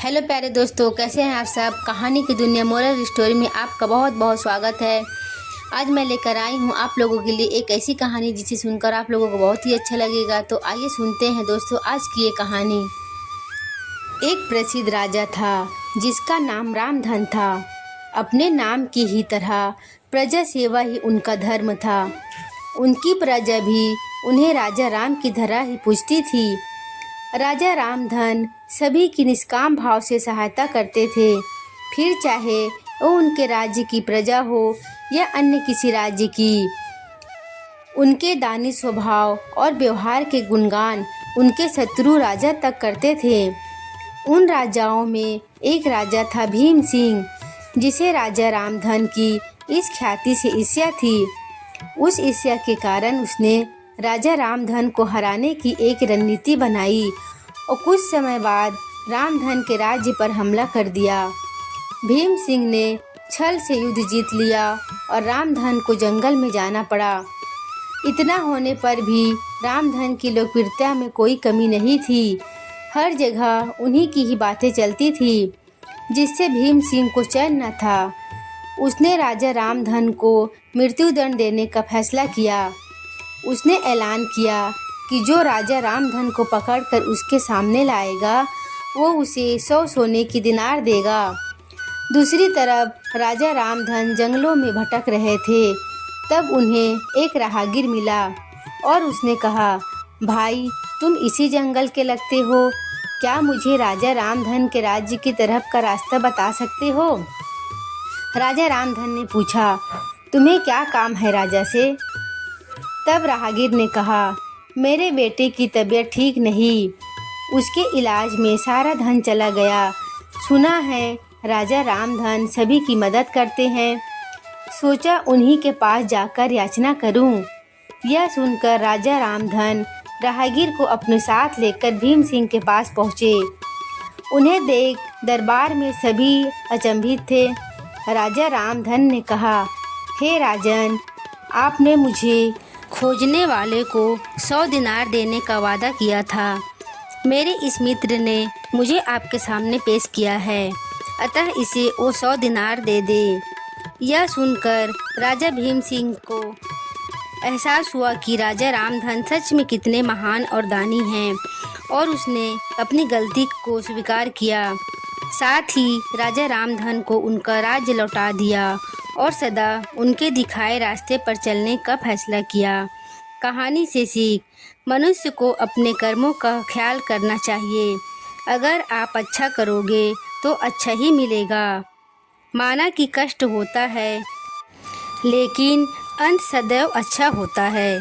Hello प्यारे दोस्तों, कैसे हैं आप सब। कहानी की दुनिया मोरल स्टोरी में आपका बहुत बहुत स्वागत है। आज मैं लेकर आई हूँ आप लोगों के लिए एक ऐसी कहानी जिसे सुनकर आप लोगों को बहुत ही अच्छा लगेगा। तो आइए सुनते हैं दोस्तों आज की ये कहानी। एक प्रसिद्ध राजा था जिसका नाम रामधन था। अपने नाम की ही तरह प्रजा सेवा ही उनका धर्म था। उनकी प्रजा भी उन्हें राजा राम की तरह ही पूजती थी। राजा रामधन सभी की निष्काम भाव से सहायता करते थे, फिर चाहे वो उनके राज्य की प्रजा हो या अन्य किसी राज्य की। उनके दानी स्वभाव और व्यवहार के गुणगान उनके शत्रु राजा तक करते थे। उन राजाओं में एक राजा था भीम सिंह, जिसे राजा रामधन की इस ख्याति से ईर्ष्या थी। उस ईर्ष्या के कारण उसने राजा रामधन को हराने की एक रणनीति बनाई और कुछ समय बाद रामधन के राज्य पर हमला कर दिया। भीम सिंह ने छल से युद्ध जीत लिया और रामधन को जंगल में जाना पड़ा। इतना होने पर भी रामधन की लोकप्रियता में कोई कमी नहीं थी। हर जगह उन्हीं की ही बातें चलती थी, जिससे भीम सिंह को चैन न था। उसने राजा रामधन को मृत्युदंड देने का फैसला किया। उसने ऐलान किया कि जो राजा रामधन को पकड़कर उसके सामने लाएगा वो उसे 100 सोने की दिनार देगा। दूसरी तरफ राजा रामधन जंगलों में भटक रहे थे। तब उन्हें एक राहगीर मिला और उसने कहा, भाई तुम इसी जंगल के लगते हो, क्या मुझे राजा रामधन के राज्य की तरफ का रास्ता बता सकते हो। राजा रामधन ने पूछा, तुम्हें क्या काम है राजा से। तब राहगीर ने कहा, मेरे बेटे की तबीयत ठीक नहीं, उसके इलाज में सारा धन चला गया। सुना है राजा रामधन सभी की मदद करते हैं, सोचा उन्हीं के पास जाकर याचना करूं। यह सुनकर राजा रामधन राहगीर को अपने साथ लेकर भीम सिंह के पास पहुँचे। उन्हें देख दरबार में सभी अचंभित थे। राजा रामधन ने कहा, हे राजन, आपने मुझे खोजने वाले को 100 दिनार देने का वादा किया था। मेरे इस मित्र ने मुझे आपके सामने पेश किया है, अतः इसे वो 100 दिनार दे दे। यह सुनकर राजा भीम सिंह को एहसास हुआ कि राजा रामधन सच में कितने महान और दानी हैं, और उसने अपनी गलती को स्वीकार किया। साथ ही राजा रामधन को उनका राज्य लौटा दिया और सदा उनके दिखाए रास्ते पर चलने का फैसला किया। कहानी से सीख, मनुष्य को अपने कर्मों का ख्याल करना चाहिए। अगर आप अच्छा करोगे तो अच्छा ही मिलेगा। माना कि कष्ट होता है, लेकिन अंत सदैव अच्छा होता है।